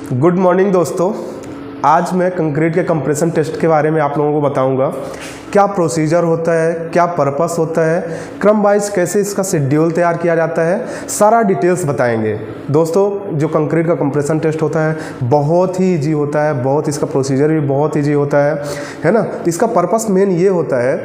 Good morning दोस्तों। आज मैं कंक्रीट के कंप्रेशन टेस्ट के बारे में आप लोगों को बताऊंगा। क्या प्रोसीजर होता है, क्या पर्पस होता है, क्रम वाइज कैसे इसका शेड्यूल तैयार किया जाता है, सारा डिटेल्स बताएंगे। दोस्तों जो कंक्रीट का कंप्रेशन टेस्ट होता है बहुत ही इजी होता है, बहुत इसका प्रोसीजर भी बहुत इजी होता है ना। इसका पर्पस मेन ये होता है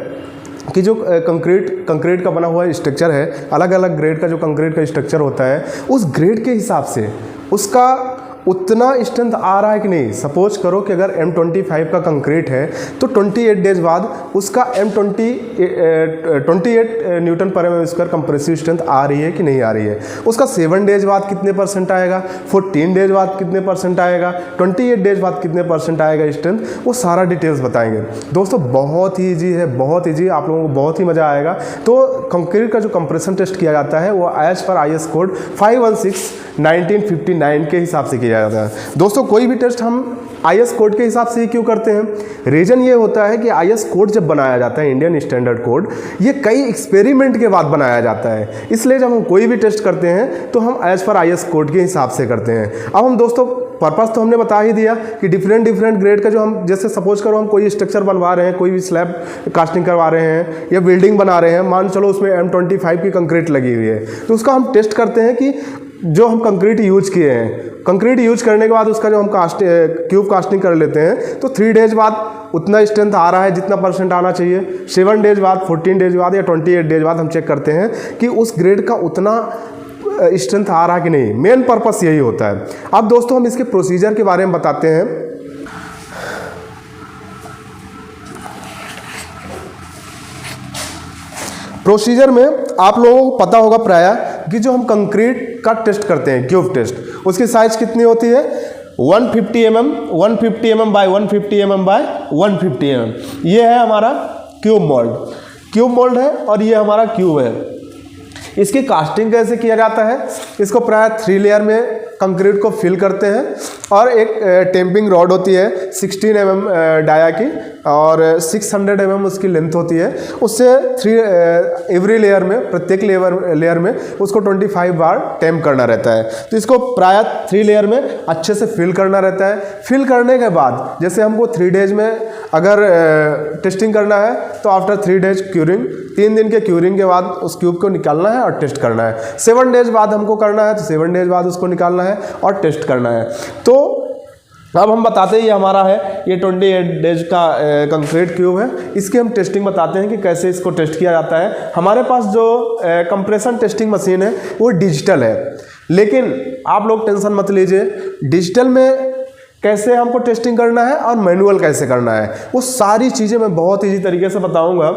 कि जो कंक्रीट का बना हुआ स्ट्रक्चर है, अलग अलग ग्रेड का जो कंक्रीट का स्ट्रक्चर होता है, उस ग्रेड के हिसाब से उसका उतना स्ट्रेंथ आ रहा है कि नहीं। सपोज करो कि अगर M25 का कंक्रीट है तो 28 डेज बाद उसका 28 न्यूटन पर एम स्क्वायर कंप्रेसिव स्ट्रेंथ आ रही है कि नहीं आ रही है। उसका 7 डेज बाद कितने परसेंट आएगा, 14 डेज बाद कितने परसेंट आएगा, 28 डेज बाद कितने परसेंट आएगा स्ट्रेंथ, वो सारा डिटेल्स बताएंगे। दोस्तों बहुत ही ईजी है, बहुत ईजी, आप लोगों को बहुत ही मज़ा आएगा। तो कंक्रीट का जो कंप्रेशन टेस्ट किया जाता है वो एज पर IS कोड 516/1959 के हिसाब से किया जाता है। दोस्तों कोई भी टेस्ट हम IS कोड के हिसाब से ही क्यों करते हैं, रीजन ये होता है कि IS कोड जब बनाया जाता है, इंडियन स्टैंडर्ड कोड, ये कई एक्सपेरिमेंट के बाद बनाया जाता है। इसलिए जब हम कोई भी टेस्ट करते हैं तो हम एज पर IS कोड के हिसाब से करते हैं। अब हम दोस्तों पर्पस तो हमने बता ही दिया कि डिफरेंट ग्रेड का जो हम, जैसे सपोज करो हम कोई स्ट्रक्चर बनवा रहे हैं, कोई भी स्लैब कास्टिंग करवा रहे हैं या बिल्डिंग बना रहे हैं, मान चलो उसमें M25 की कंक्रीट लगी हुई है, तो उसका हम टेस्ट करते हैं कि जो हम कंक्रीट यूज किए हैं, कंक्रीट यूज करने के बाद उसका जो हम क्यूब कास्टिंग कर लेते हैं तो 3 डेज बाद उतना स्ट्रेंथ आ रहा है जितना परसेंट आना चाहिए, 7 डेज बाद, 14 डेज बाद या 28 डेज बाद हम चेक करते हैं कि उस ग्रेड का उतना स्ट्रेंथ आ रहा है कि नहीं। मेन पर्पस यही होता है। अब दोस्तों हम इसके प्रोसीजर के बारे में बताते हैं। प्रोसीजर में आप लोगों को पता होगा प्राय कि जो हम कंक्रीट का टेस्ट करते हैं, क्यूब टेस्ट, उसकी साइज कितनी होती है, 150 mm by 150 mm by 150 mm। ये है हमारा क्यूब मोल्ड है और ये हमारा क्यूब है। इसकी कास्टिंग कैसे किया जाता है, इसको प्राय 3 लेयर में कंक्रीट को फिल करते हैं और एक टेम्पिंग रॉड होती है 16 mm डाया की और 600 mm उसकी लेंथ होती है। उससे एवरी लेयर में, प्रत्येक लेयर में उसको 25 बार टेम्प करना रहता है। तो इसको प्राय 3 लेयर में अच्छे से फिल करना रहता है। फिल करने के बाद जैसे हमको 3 डेज में अगर टेस्टिंग करना है तो आफ्टर 3 डेज क्यूरिंग, 3 दिन के क्यूरिंग के बाद उस क्यूब को निकालना है और टेस्ट करना है। 7 डेज बाद हमको करना है तो 7 डेज बाद उसको निकालना है और टेस्ट करना है। तो अब हम बताते हैं, ये हमारा है, ये 28 डेज का कंक्रीट क्यूब है। इसकी हम टेस्टिंग बताते हैं कि कैसे इसको टेस्ट किया जाता है। हमारे पास जो कंप्रेशन टेस्टिंग मशीन है वो डिजिटल है, लेकिन आप लोग टेंशन मत लीजिए, डिजिटल में कैसे हमको टेस्टिंग करना है और मैनुअल कैसे करना है, वो सारी चीज़ें मैं बहुत ईजी तरीके से बताऊंगा।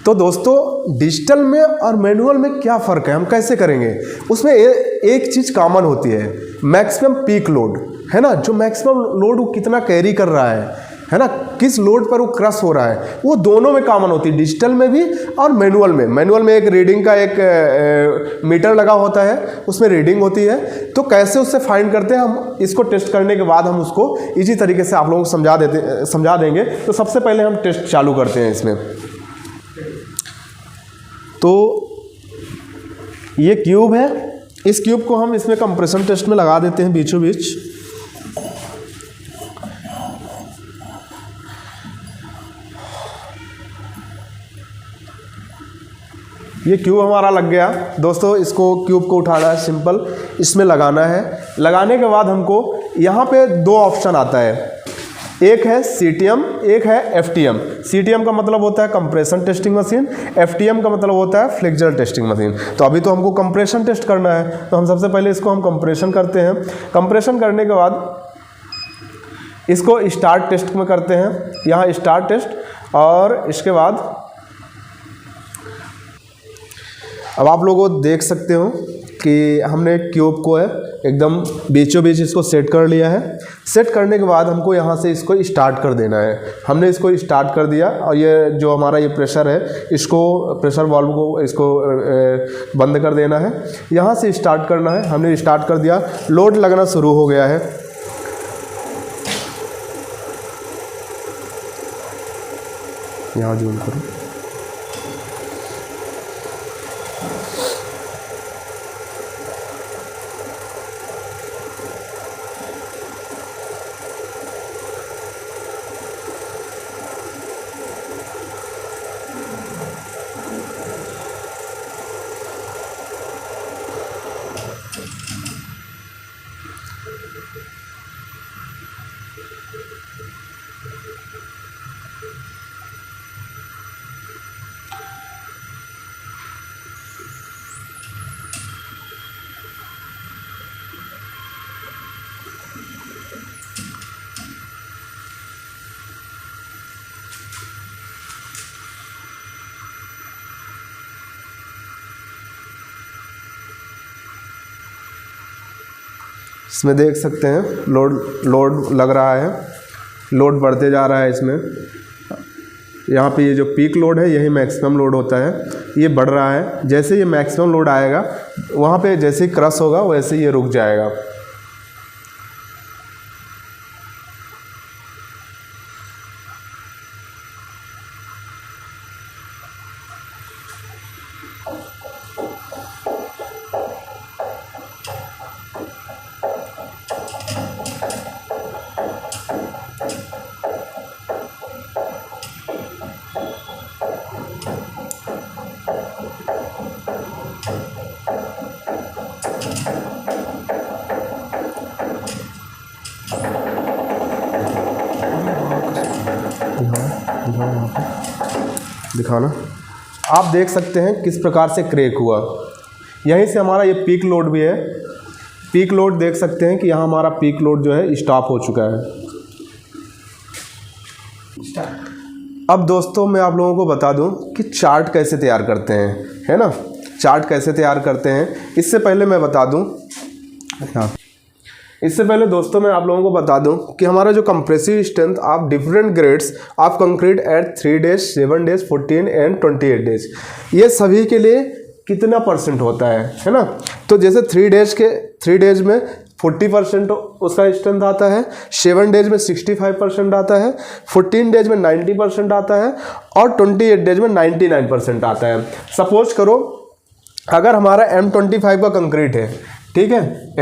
तो दोस्तों डिजिटल में और मैनुअल में क्या फ़र्क है, हम कैसे करेंगे, उसमें एक चीज़ कॉमन होती है, मैक्सिमम पीक लोड, है ना। जो मैक्सिमम लोड वो कितना कैरी कर रहा है ना, किस लोड पर वो क्रश हो रहा है, वो दोनों में कॉमन होती है, डिजिटल में भी और मैनुअल में। मैनुअल में एक रीडिंग का एक मीटर लगा होता है, उसमें रीडिंग होती है। तो कैसे उससे फाइंड करते हैं, हम इसको टेस्ट करने के बाद हम उसको ईजी तरीके से आप लोगों को समझा देंगे। तो सबसे पहले हम टेस्ट चालू करते हैं इसमें। तो ये क्यूब है, इस क्यूब को हम इसमें कंप्रेशन टेस्ट में लगा देते हैं बीचों बीच। ये क्यूब हमारा लग गया। दोस्तों इसको क्यूब को उठाना है, सिंपल इसमें लगाना है। लगाने के बाद हमको यहाँ पे 2 ऑप्शन आता है, एक है CTM, एक है FTM। CTM का मतलब होता है कंप्रेशन टेस्टिंग मशीन, FTM का मतलब होता है फ्लेक्चर टेस्टिंग मशीन। तो अभी तो हमको कंप्रेशन टेस्ट करना है, तो हम सबसे पहले इसको हम कंप्रेशन करते हैं। कंप्रेशन करने के बाद इसको स्टार्ट टेस्ट में करते हैं, यहाँ स्टार्ट टेस्ट, और इसके बाद अब आप लोग देख सकते हो कि हमने क्यूब को है एकदम बीचों बीच इसको सेट कर लिया है। सेट करने के बाद हमको यहाँ से इसको स्टार्ट कर देना है। हमने इसको स्टार्ट कर दिया और ये जो हमारा ये प्रेशर है, इसको प्रेशर वाल्व को इसको बंद कर देना है। यहाँ से स्टार्ट करना है, हमने स्टार्ट कर दिया, लोड लगना शुरू हो गया है। यहाँ जूम करो, इसमें देख सकते हैं लोड लग रहा है, लोड बढ़ते जा रहा है इसमें। यहाँ पे ये जो पीक लोड है यही मैक्सिमम लोड होता है, ये बढ़ रहा है। जैसे ये मैक्सिमम लोड आएगा वहाँ पे जैसे ही क्रश होगा वैसे ही ये रुक जाएगा। दिखाना, आप देख सकते हैं किस प्रकार से क्रैक हुआ। यहीं से हमारा ये पीक लोड भी है, पीक लोड देख सकते हैं कि यहाँ हमारा पीक लोड जो है स्टॉप हो चुका है। अब दोस्तों मैं आप लोगों को बता दूं कि चार्ट कैसे तैयार करते हैं, है ना, चार्ट कैसे तैयार करते हैं। इससे पहले मैं बता दूं, इससे पहले दोस्तों मैं आप लोगों को बता दूं कि हमारा जो compressive strength of different grades of concrete eight 3 days, 7 days, 14 and 28 days, ये सभी के लिए कितना परसेंट होता है ना। तो जैसे 3 डेज में 40% उसका स्ट्रेंथ आता है, 7 डेज में 65% आता है, 14 डेज में 90% आता है और 28 डेज में 99% आता है। सपोज करो अगर हमारा M25 का कंक्रीट है, ठीक है,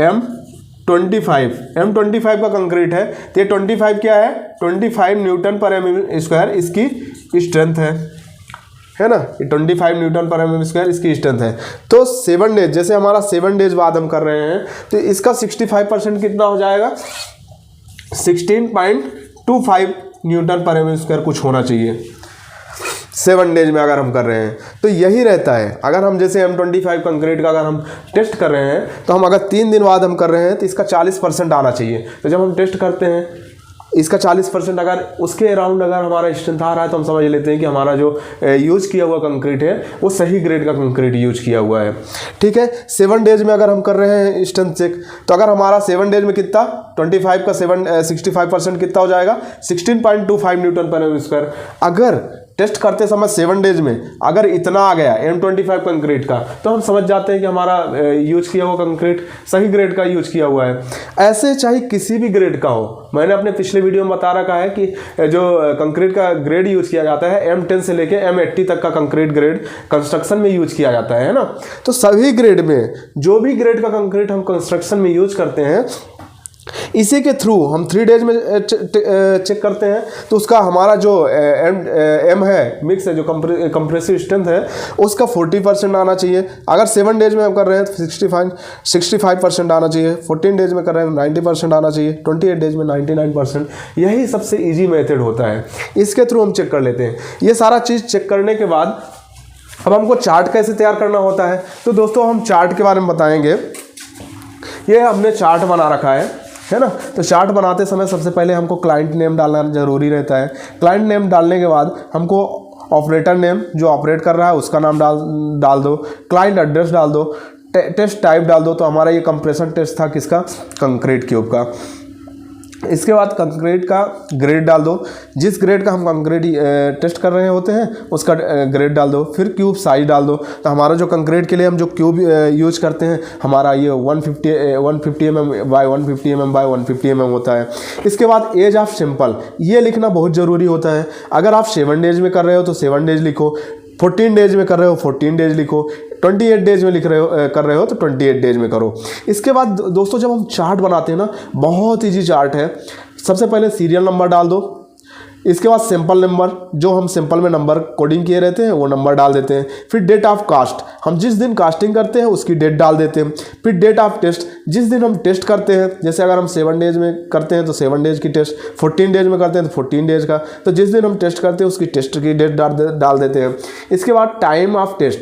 M25 का कंक्रीट है, तो ये 25 क्या है, 25 न्यूटन पर mm स्क्वायर इसकी स्ट्रेंथ है ना, ये 25 न्यूटन पर mm स्क्वायर इसकी स्ट्रेंथ है। तो 7 डेज, जैसे हमारा 7 डेज बाद हम कर रहे हैं तो इसका 65% कितना हो जाएगा, 16.25 न्यूटन पर mm स्क्वायर कुछ होना चाहिए 7 डेज में अगर हम कर रहे हैं। तो यही रहता है, अगर हम जैसे M25 कंक्रीट का अगर हम टेस्ट कर रहे हैं तो हम अगर 3 दिन बाद हम कर रहे हैं तो इसका 40% आना चाहिए। तो जब हम टेस्ट करते हैं इसका 40% अगर उसके अराउंड अगर हमारा स्ट्रेंथ आ रहा है तो हम समझ लेते हैं कि हमारा जो यूज़ किया हुआ कंक्रीट है वो सही ग्रेड का कंक्रीट यूज किया हुआ है। ठीक है, 7 डेज में अगर हम कर रहे हैं स्ट्रेंथ चेक, तो अगर हमारा 7 डेज में कितना 25 का 65% कितना हो जाएगा, 16.25 न्यूटन पर एम स्क्वायर। अगर टेस्ट करते समय 7 डेज में अगर इतना आ गया M25 कंक्रीट का, तो हम समझ जाते हैं कि हमारा यूज किया हुआ कंक्रीट सही ग्रेड का यूज किया हुआ है। ऐसे चाहे किसी भी ग्रेड का हो, मैंने अपने पिछले वीडियो में बता रखा है कि जो कंक्रीट का ग्रेड यूज किया जाता है M10 से लेके M80 तक का कंक्रीट ग्रेड कंस्ट्रक्शन में यूज किया जाता है ना। तो सभी ग्रेड में जो भी ग्रेड का कंक्रीट हम कंस्ट्रक्शन में यूज करते हैं, इसी के थ्रू हम 3 डेज में चेक करते हैं, तो उसका हमारा जो एम है मिक्स है, जो कंप्रेसिव स्ट्रेंथ है उसका 40% आना चाहिए। अगर 7 डेज में हम कर रहे हैं तो 65% आना चाहिए, 14 डेज में कर रहे हैं तो 90% आना चाहिए, 28 डेज में 99%। यही सबसे ईजी मेथड होता है, इसके थ्रू हम चेक कर लेते हैं। ये सारा चीज़ चेक करने के बाद अब हमको चार्ट कैसे तैयार करना होता है, तो दोस्तों हम चार्ट के बारे में बताएंगे। ये हमने चार्ट बना रखा है ना। तो चार्ट बनाते समय सबसे पहले हमको क्लाइंट नेम डालना ज़रूरी रहता है। क्लाइंट नेम डालने के बाद हमको ऑपरेटर नेम जो ऑपरेट कर रहा है उसका नाम डाल दो, क्लाइंट एड्रेस डाल दो, टेस्ट टाइप डाल दो। तो हमारा ये कंप्रेशन टेस्ट था किसका, कंक्रीट क्यूब का। इसके बाद कंक्रीट का ग्रेड डाल दो, जिस ग्रेड का हम कंक्रीट टेस्ट कर रहे होते हैं उसका ग्रेड डाल दो। फिर क्यूब साइज डाल दो। तो हमारा जो कंक्रीट के लिए हम जो क्यूब यूज करते हैं हमारा ये 150 mm by 150 mm by 150 mm होता है। इसके बाद एज ऑफ सिंपल ये लिखना बहुत ज़रूरी होता है। अगर आप 7 डेज में कर रहे हो तो 7 डेज लिखो, 14 डेज में कर रहे हो 14 डेज लिखो, 28 डेज में कर रहे हो तो 28 डेज में करो। इसके बाद दोस्तों जब हम चार्ट बनाते हैं ना, बहुत ईजी चार्ट है। सबसे पहले सीरियल नंबर डाल दो, इसके बाद सैंपल नंबर, जो हम सैंपल में नंबर कोडिंग किए रहते हैं वो नंबर डाल देते हैं। फिर डेट ऑफ कास्ट, हम जिस दिन कास्टिंग करते हैं उसकी डेट डाल देते हैं। फिर डेट ऑफ टेस्ट, जिस दिन हम टेस्ट करते हैं, जैसे अगर हम 7 डेज में करते हैं तो 7 डेज की टेस्ट, 14 डेज में करते हैं तो 14 डेज का, तो जिस दिन हम टेस्ट करते हैं उसकी टेस्ट की डेट डाल देते हैं। इसके बाद टाइम ऑफ टेस्ट,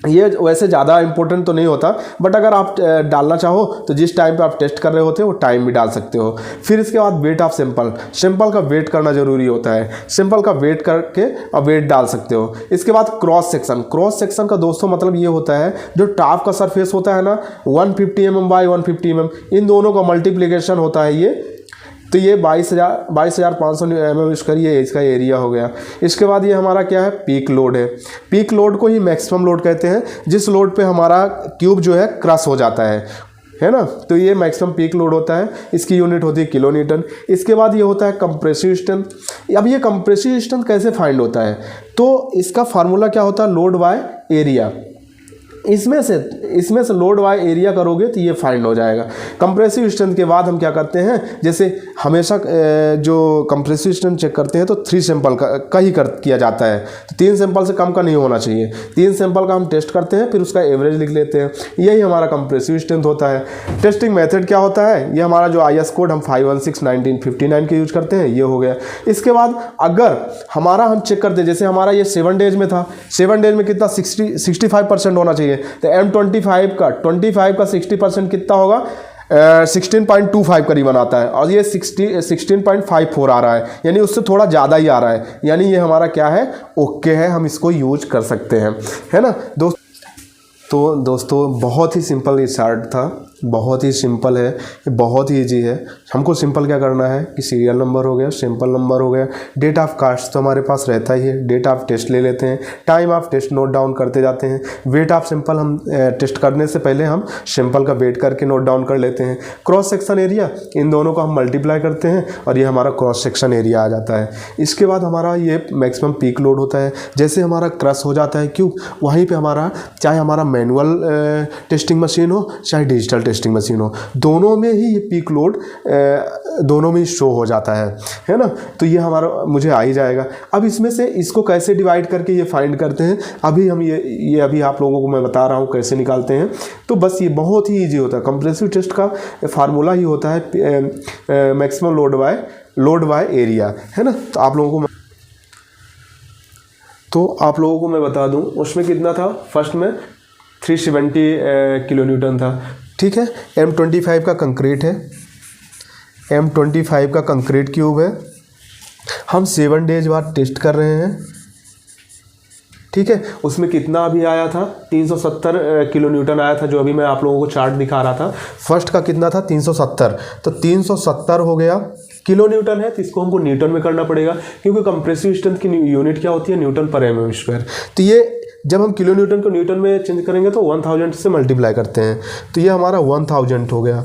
ये वैसे ज़्यादा इंपॉर्टेंट तो नहीं होता, बट अगर आप डालना चाहो तो जिस टाइम पे आप टेस्ट कर रहे होते हो वो टाइम भी डाल सकते हो। फिर इसके बाद वेट ऑफ सैंपल, सैंपल का वेट करना जरूरी होता है, सैंपल का वेट करके और वेट डाल सकते हो। इसके बाद क्रॉस सेक्शन, क्रॉस सेक्शन का दोस्तों मतलब ये होता है जो टॉप का सरफेस होता है ना 150 mm बाई 150 mm, इन दोनों का मल्टीप्लीकेशन होता है ये। तो ये 22,500 mm², ये इसका एरिया हो गया। इसके बाद ये हमारा क्या है, पीक लोड है। पीक लोड को ही मैक्सिमम लोड कहते हैं, जिस लोड पे हमारा क्यूब जो है क्रश हो जाता है ना। तो ये मैक्सिमम पीक लोड होता है, इसकी यूनिट होती है किलो न्यूटन। इसके बाद ये होता है कंप्रेसिव स्ट्रेंथ। अब ये कंप्रेसिव स्ट्रेंथ कैसे फाइंड होता है, तो इसका फार्मूला क्या होता है, लोड बाय एरिया। इसमें से लोड बाय एरिया करोगे तो ये फाइंड हो जाएगा। कंप्रेसिव स्ट्रेंथ के बाद हम क्या करते हैं, जैसे हमेशा जो कंप्रेसिव स्ट्रेंथ चेक करते हैं तो 3 सैंपल का ही किया जाता है, तो 3 सैंपल से कम का नहीं होना चाहिए। 3 सैंपल का हम टेस्ट करते हैं, फिर उसका एवरेज लिख लेते हैं, यही हमारा कंप्रेसिव स्ट्रेंथ होता है। टेस्टिंग मेथड क्या होता है, ये हमारा जो IS कोड हम 516/1959 के यूज करते हैं, ये हो गया। इसके बाद अगर हमारा हम चेक करते हैं, जैसे हमारा ये 7 डेज में था, 7 डेज में कितना 65% होना चाहिए, तो M25 का 60% कितना होगा, 16.25 करीबन आता है, और ये 16.54 आ रहा है, यानी उससे थोड़ा ज़्यादा ही आ रहा है, यानी ये हमारा क्या है, ओके है, हम इसको यूज कर सकते हैं, है ना दोस्त। तो दोस्तों बहुत ही सिंपल ये चार्ट था, बहुत ही सिंपल है, ये बहुत ही ईजी है। हमको सिंपल क्या करना है कि सीरियल नंबर हो गया, सैंपल नंबर हो गया, डेट ऑफ कास्ट तो हमारे पास रहता ही है, डेट ऑफ टेस्ट ले लेते हैं, time of test note down करते जाते हैं, वेट ऑफ सैंपल हम टेस्ट करने से पहले हम सैंपल का वेट करके नोट डाउन कर लेते हैं। क्रॉस सेक्शन एरिया, इन दोनों को हम मल्टीप्लाई करते हैं और ये हमारा क्रॉस सेक्शन एरिया आ जाता है। इसके बाद हमारा ये मैक्सिमम पीक लोड होता है, जैसे हमारा क्रश हो जाता है क्यूब, वहीं पर हमारा चाहे हमारा मैनुअल टेस्टिंग मशीन हो चाहे डिजिटल टेस्टिंग मशीन हो, दोनों में ही ये पीक लोड दोनों में ही शो हो जाता है ना। तो ये हमारा मुझे आ ही जाएगा। अब इसमें से इसको कैसे डिवाइड करके ये फाइंड करते हैं, अभी हम ये अभी आप लोगों को मैं बता रहा हूँ कैसे निकालते हैं। तो बस ये बहुत ही ईजी होता है, कंप्रेसिव टेस्ट का फार्मूला ही होता है मैक्सिमम लोड बाय एरिया, है ना। तो आप लोगों को मैं बता दूं, उसमें कितना था, फर्स्ट में 370 किलो न्यूटन था, ठीक है। M25 का कंक्रीट है, M25 का कंक्रीट क्यूब है, हम 7 डेज बाद टेस्ट कर रहे हैं, ठीक है। उसमें कितना अभी आया था, 370 किलो न्यूटन आया था, जो अभी मैं आप लोगों को चार्ट दिखा रहा था। फर्स्ट का कितना था, 370, तो 370 हो गया, किलो न्यूटन है तो इसको हमको न्यूटन में करना पड़ेगा, क्योंकि कंप्रेसिव स्ट्रेंथ की यूनिट क्या होती है, न्यूटन पर mm²। तो ये जब हम किलो न्यूटन को न्यूटन में चेंज करेंगे तो 1000 से मल्टीप्लाई करते हैं, तो ये हमारा 1000 हो गया।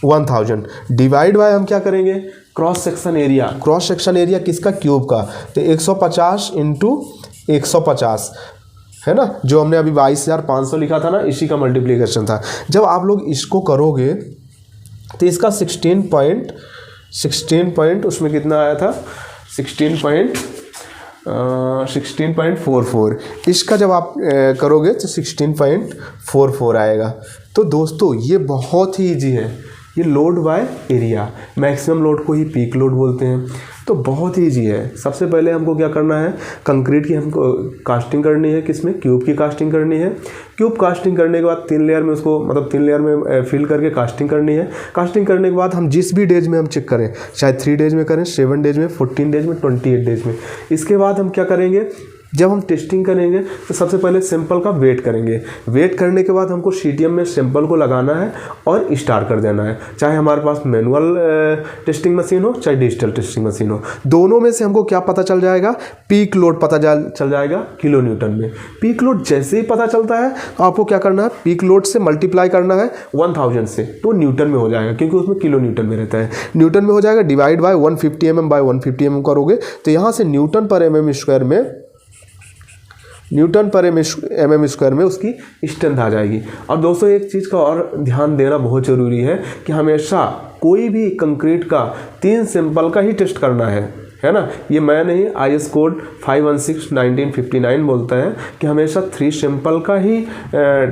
1000 डिवाइड बाय हम क्या करेंगे, cross section area. Cross section area किसका, क्यूब का, तो 150 × 150 है ना, जो हमने अभी 22,500 लिखा था ना, इसी का मल्टीप्लिकेशन था। जब आप लोग इसको करोगे तो इसका 16 उसमें कितना आया था, 16.44, इसका जब आप करोगे तो 16.44 आएगा। तो दोस्तों ये बहुत ही ईजी है, ये load by area, maximum load को ही पीक लोड बोलते हैं। तो बहुत ही ईजी है। सबसे पहले हमको क्या करना है, कंक्रीट की हमको कास्टिंग करनी है, किसमें, क्यूब की कास्टिंग करनी है। क्यूब कास्टिंग करने के बाद 3 लेयर में उसको मतलब 3 लेयर में फिल करके कास्टिंग करनी है। कास्टिंग करने के बाद हम जिस भी डेज में हम चेक करें, चाहे 3 डेज में करें, 7 डेज में, 14 डेज में, 28 डेज में। इसके बाद हम क्या करेंगे, जब हम टेस्टिंग करेंगे तो सबसे पहले सैंपल का वेट करेंगे। वेट करने के बाद हमको CTM में सैंपल को लगाना है और स्टार्ट कर देना है, चाहे हमारे पास मैनुअल टेस्टिंग मशीन हो चाहे डिजिटल टेस्टिंग मशीन हो। दोनों में से हमको क्या पता चल जाएगा, पीक लोड पता चल जाएगा किलो न्यूटन में। पीक लोड जैसे ही पता चलता है तो आपको क्या करना है, पीक लोड से मल्टीप्लाई करना है 1000 से, तो न्यूटन में हो जाएगा, क्योंकि उसमें किलो न्यूटन में रहता है, न्यूटन में हो जाएगा। Divide by 150 mm by 150 mm करोगे तो यहाँ से न्यूटन पर mm² में उसकी स्ट्रेंथ आ जाएगी। और दोस्तों एक चीज़ का और ध्यान देना बहुत ज़रूरी है कि हमेशा कोई भी कंक्रीट का 3 सैंपल का ही टेस्ट करना है है ना। ये मैं नहीं, IS कोड 516/1959 बोलता है कि हमेशा 3 सैंपल का ही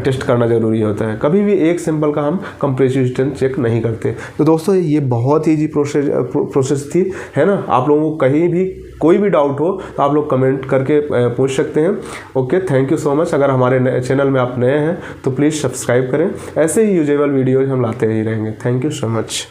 टेस्ट करना ज़रूरी होता है, कभी भी एक सैंपल का हम कंप्रेसिव रेजिस्टेंस चेक नहीं करते। तो दोस्तों ये बहुत ही ईजी प्रोसेस थी, है ना। आप लोगों को कहीं भी कोई भी डाउट हो तो आप लोग कमेंट करके पूछ सकते हैं। Okay, thank you so much. अगर हमारे चैनल में आप नए हैं तो प्लीज़ सब्सक्राइब करें, ऐसे ही यूजेबल वीडियोज हम लाते ही रहेंगे। Thank you so much.